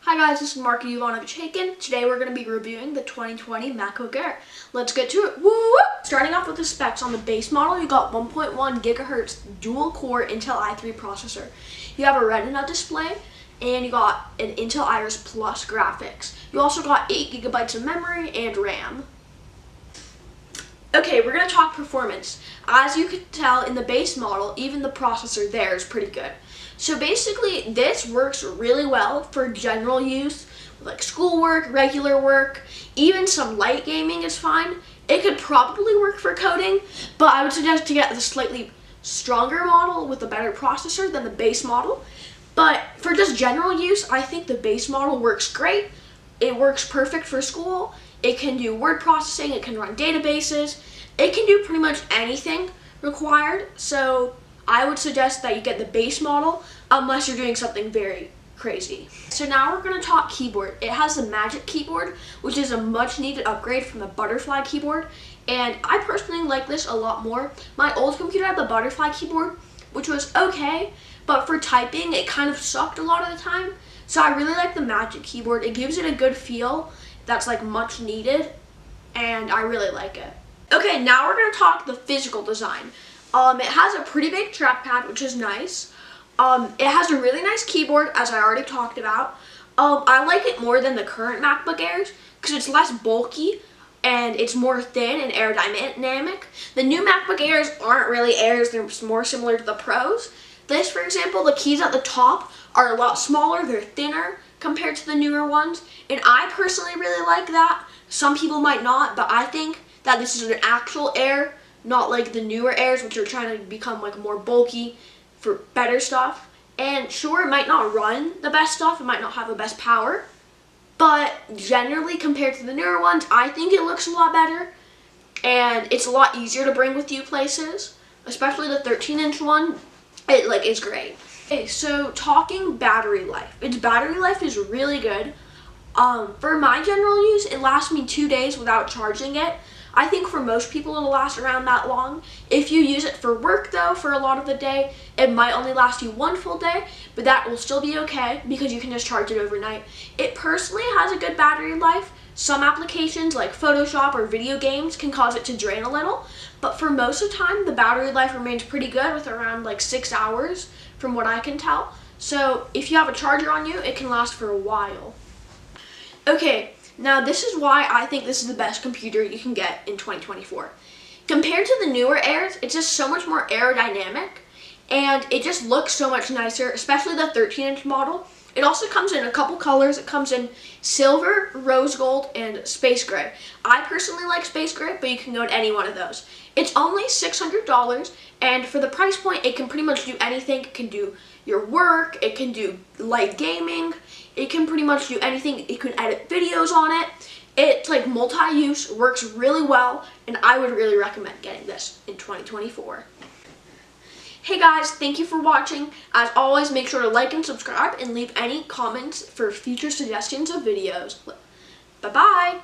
Hi guys, this is jovanovic-hacon. Today we're going to be reviewing the 2020 Macbook Air. Let's get to it. Woo! Starting off with the specs, on the base model, you got 1.1 gigahertz dual-core Intel i3 processor. You have a Retina display, and you got an Intel Iris Plus graphics. You also got 8 gigabytes of memory and RAM. Okay, we're going to talk performance. As you can tell in the base model, even the processor there is pretty good. So basically, this works really well for general use, like schoolwork, regular work, even some light gaming is fine. It could probably work for coding, but I would suggest to get the slightly stronger model with a better processor than the base model. But for just general use, I think the base model works great. It works perfect for school. It can do word processing, it can run databases, it can do pretty much anything required. So I would suggest that you get the base model unless you're doing something very crazy. So now we're going to talk keyboard. It has the Magic keyboard, which is a much needed upgrade from the Butterfly keyboard, and I personally like this a lot more. My old computer had the Butterfly keyboard, which was okay, but for typing it kind of sucked a lot of the time. So I really like the Magic keyboard. It gives it a good feel that's like much needed, and I really like it. Okay, now we're going to talk the physical design. It has a pretty big trackpad, which is nice. It has a really nice keyboard, as I already talked about. I like it more than the current MacBook Airs because it's less bulky and it's more thin and aerodynamic. The new MacBook Airs aren't really Airs, they're more similar to the Pros. This, for example, the keys at the top are a lot smaller, they're thinner compared to the newer ones, and I personally really like that. Some people might not, but I think that this is an actual Air, not like the newer Airs, which are trying to become like more bulky for better stuff. And sure, it might not run the best stuff, it might not have the best power, but generally compared to the newer ones, I think it looks a lot better, and it's a lot easier to bring with you places, especially the 13-inch one. It is great. Okay, so talking battery life. Its battery life is really good. For my general use, it lasts me 2 days without charging it. I think for most people it'll last around that long. If you use it for work though, for a lot of the day, it might only last you 1 full day, but that will still be okay because you can just charge it overnight. It personally has a good battery life. Some applications like Photoshop or video games can cause it to drain a little, but for most of the time the battery life remains pretty good with around like 6 hours from what I can tell. So if you have a charger on you, it can last for a while. Okay. Now this is why I think this is the best computer you can get in 2024. Compared to the newer Airs, it's just so much more aerodynamic and it just looks so much nicer, especially the 13-inch model. It also comes in a couple colors. It comes in silver, rose gold, and space gray. I personally like space gray, but you can go to any one of those. It's only $600, and for the price point, it can pretty much do anything. It can do your work, it can do light gaming, it can pretty much do anything. It can edit videos on it. It's like multi-use, works really well, and I would really recommend getting this in 2024. Hey guys, thank you for watching. As always, make sure to like and subscribe and leave any comments for future suggestions of videos. Bye-bye!